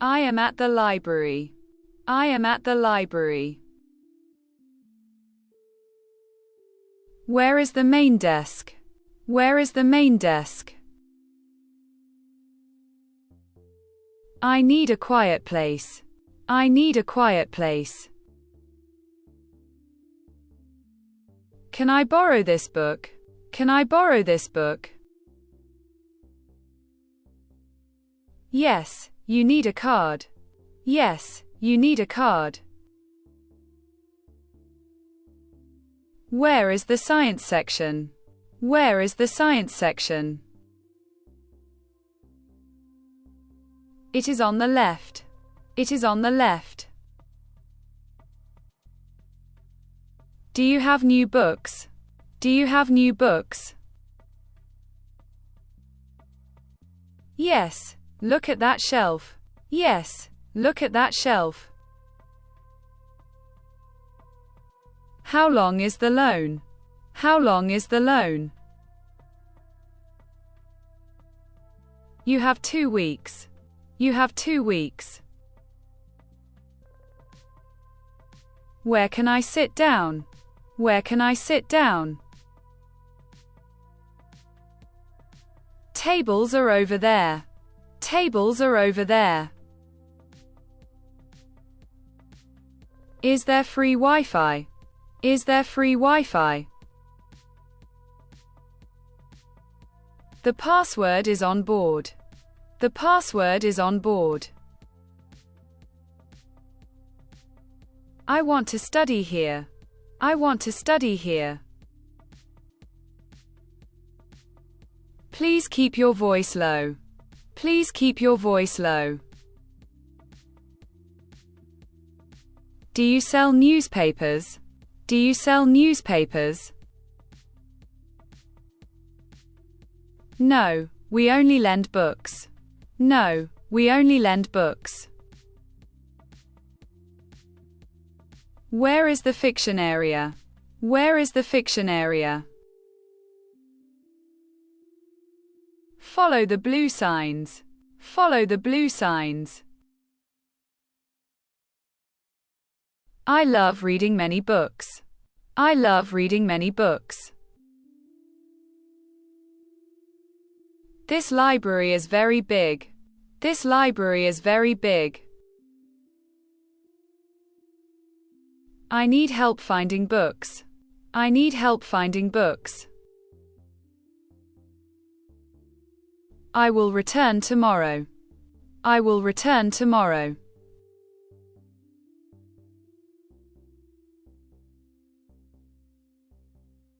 I am at the library. I am at the library. Where is the main desk? Where is the main desk? I need a quiet place. I need a quiet place. Can I borrow this book? Can I borrow this book? Yes, you need a card. Yes, you need a card. Where is the science section? Where is the science section? It is on the left. It is on the left. Do you have new books? Do you have new books? Yes, look at that shelf. Yes, look at that shelf. How long is the loan? How long is the loan? You have 2 weeks. You have 2 weeks. Where can I sit down? Where can I sit down? Tables are over there. Tables are over there. Is there free Wi-Fi? Is there free Wi-Fi? The password is on board. The password is on board. I want to study here. I want to study here. Please keep your voice low. Please keep your voice low. Do you sell newspapers? Do you sell newspapers? No, we only lend books. No, we only lend books. Where is the fiction area? Where is the fiction area? Follow the blue signs. Follow the blue signs. I love reading many books. I love reading many books. This library is very big. This library is very big. I need help finding books. I need help finding books. I will return tomorrow. I will return tomorrow.